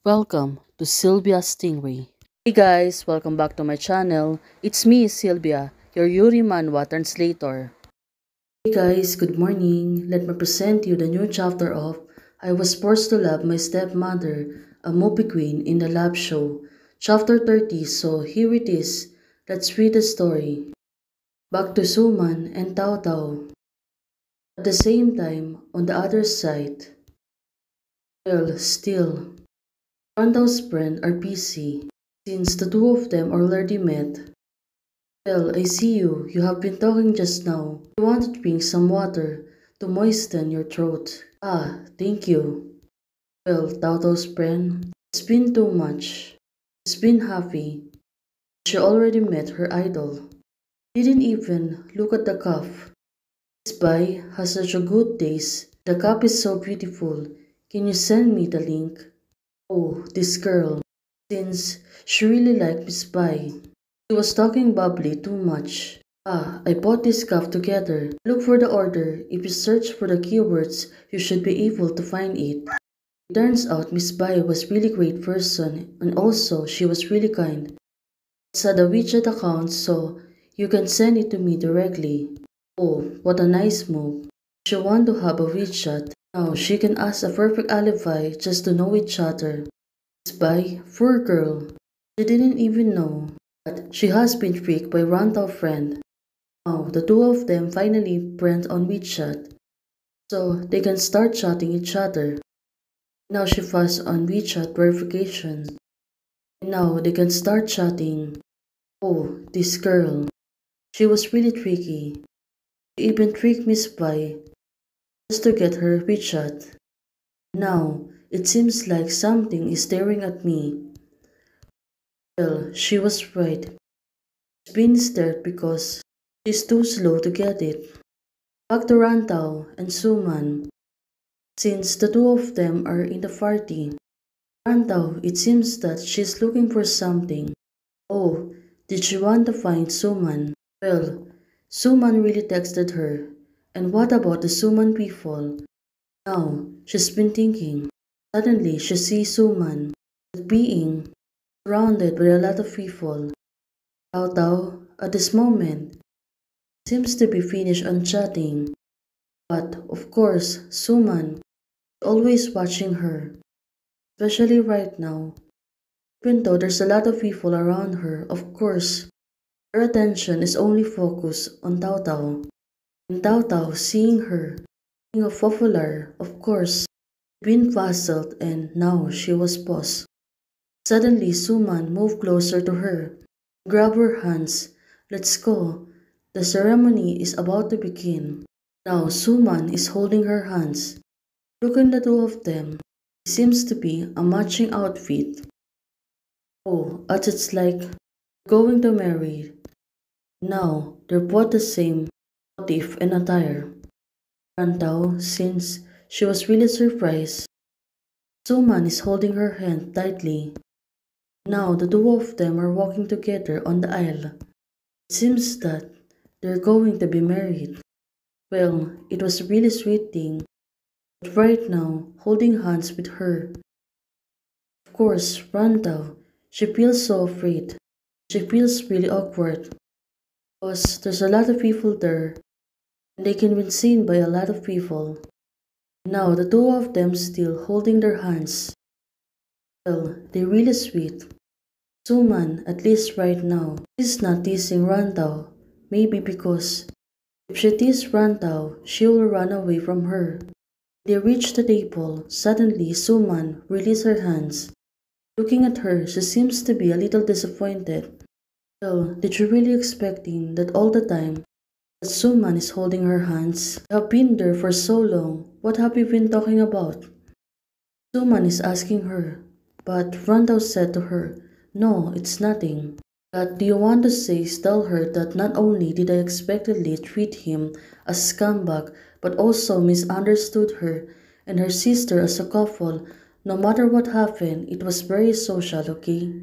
Welcome to Sylvia Stingray. Hey guys, welcome back to my channel. It's me, Sylvia, your Yuri Manhwa translator. Hey guys, good morning. Let me present you the new chapter of I Was Forced to Love My Stepmother, a movie queen in the lab show. Chapter 30, so here it is. Let's read the story. Back to Suman and Tao Tao. At the same time, on the other side. Well, still. Randall's friends are busy, since the two of them already met. Well, I see you. You have been talking just now. You want to drink some water to moisten your throat. Ah, thank you. Well, Tao's friend, it's been too much. She's been happy. She already met her idol. Didn't even look at the cup. This pie has such a good taste. The cup is so beautiful. Can you send me the link? Oh, this girl. Since she really liked Miss Pai. She was talking bubbly too much. Ah, I bought this cup together. Look for the order. If you search for the keywords, you should be able to find it. It turns out Miss Bai was really great person and also she was really kind. It's at the WeChat account so you can send it to me directly. Oh, what a nice move. She want to have a WeChat. Now she can ask a perfect alibi just to know each other. Miss Bai, poor girl. She didn't even know that she has been tricked by Randall friend. Now the two of them finally friends on WeChat, so they can start chatting each other. Now she fussed on WeChat verification. And now they can start chatting. Oh, this girl. She was really tricky. She even tricked Miss Pai just to get her WeChat. Now it seems like something is staring at me. Well, she was right. She's been stared because she's too slow to get it. Back to Rantau and Suman. Since the two of them are in the party, Rantau, it seems that she's looking for something. Oh, did she want to find Suman? Well, Suman really texted her. And what about the Suman people? Now, she's been thinking. Suddenly, she sees Suman being surrounded by a lot of people. Tao Tao, at this moment, seems to be finished on chatting. But, of course, Suman is always watching her, especially right now. Even though there's a lot of people around her, of course, her attention is only focused on Tao Tao. And Tao Tao, seeing her, being a popular, of course, been puzzled and now she was paused. Suddenly, Suman moved closer to her, grabbed her hands. Let's go. The ceremony is about to begin. Now, Suman is holding her hands. Look at the two of them. It seems to be a matching outfit. Oh, as it's like going to marry. Now, they're both the same motif and attire. Rantau, since she was really surprised, Suman is holding her hand tightly. Now, the two of them are walking together on the aisle. It seems that they're going to be married. Well, it was a really sweet thing, but right now, holding hands with her. Of course, Rantau, she feels so afraid. She feels really awkward because there's a lot of people there and they can be seen by a lot of people. Now the two of them still holding their hands. Well, they're really sweet. Suman, at least right now, is not teasing Rantau. Maybe because if she teases Rantau, she will run away from her. They reach the table. Suddenly, Suman released her hands. Looking at her, she seems to be a little disappointed. So, did you really expecting that all the time that Suman is holding her hands? You have been there for so long. What have you been talking about? Suman is asking her, but Randall said to her, no, it's nothing. But do you want to say tell her that not only did I expectedly treat him as a scumbag, but also misunderstood her and her sister as a couple. No matter what happened, it was very social, okay?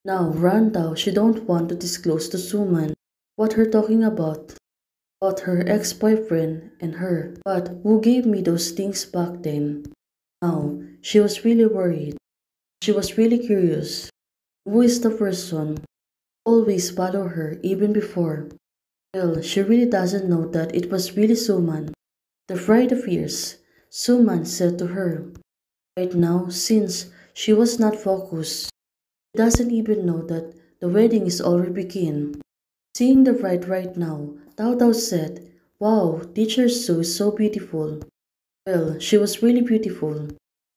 Now, Randall, she don't want to disclose to Suman what her talking about her ex-boyfriend and her. But who gave me those things back then? Now, she was really worried. She was really curious. Who is the person who always followed her even before? Well, she really doesn't know that it was really Suman. The Friday fears, Suman said to her. Right now, since she was not focused, she doesn't even know that the wedding is already begin. Seeing the bride right now, Tao Tao said, "Wow, teacher Su is so beautiful." Well, she was really beautiful.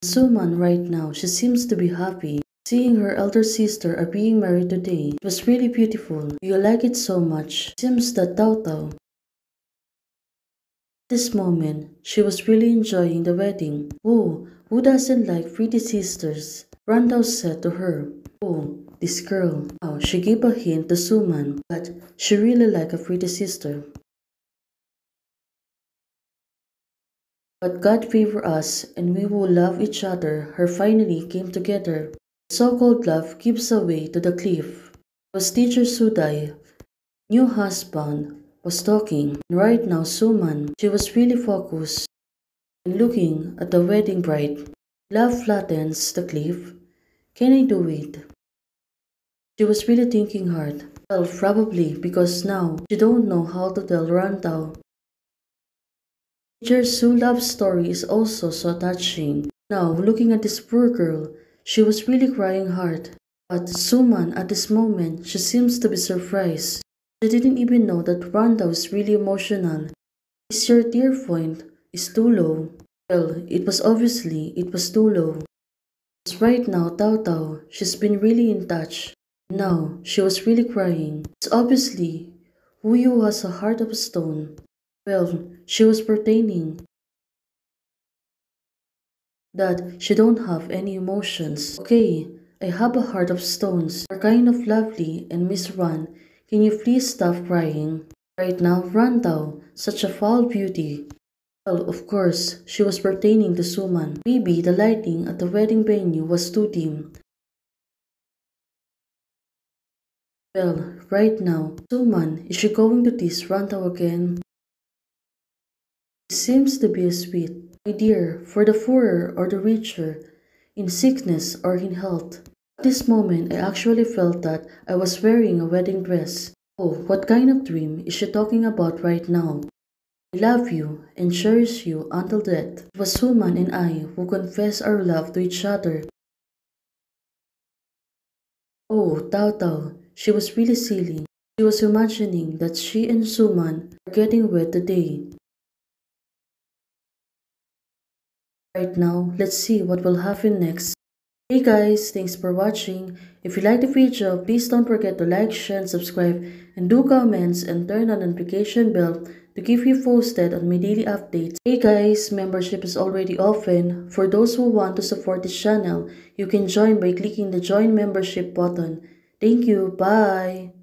Suman right now, she seems to be happy. Seeing her elder sister are being married today, it was really beautiful. You like it so much. Seems that Tao Tao. At this moment, she was really enjoying the wedding. Oh, who doesn't like pretty sisters? Randall said to her. Oh, this girl. Now, she gave a hint to Suman, but she really liked a pretty sister. But God favor us, and we will love each other. Her finally came together. So-called love gives away to the cliff. It was teacher Sudai, new husband, was talking. And right now Suman, she was really focused and looking at the wedding bride. Love flattens the cliff. Can I do it? She was really thinking hard. Well, probably because now she don't know how to tell Rantau. Teacher Su's love story is also so touching. Now, looking at this poor girl, she was really crying hard. But Suman, at this moment, she seems to be surprised. She didn't even know that Randall is really emotional. Is your tear point is too low? Well, it was too low. Because right now, Tao Tao, she's been really in touch. Now, she was really crying. It's obviously Wu Yu has a heart of stone. Well, she was pertaining that she don't have any emotions. Okay, I have a heart of stones. You're kind of lovely, and Miss Ran, can you please stop crying? Right now, Rantau, such a foul beauty. Well, of course, she was pertaining to Suman. Maybe the lighting at the wedding venue was too dim. Well, right now, Suman, is she going to tease Rantau again? It seems to be a sweet. My dear, for the poorer or the richer, in sickness or in health. At this moment, I actually felt that I was wearing a wedding dress. Oh, what kind of dream is she talking about right now? I love you and cherish you until death. It was Suman and I who confessed our love to each other. Oh, Tao Tao, she was really silly. She was imagining that she and Suman are getting wed today. Right now, let's see what will happen next. Hey guys, thanks for watching. If you like the video, please don't forget to like, share, and subscribe, and do comments and turn on the notification bell to keep you posted on my daily updates. Hey guys, membership is already open. For those who want to support this channel, you can join by clicking the join membership button. Thank you, bye!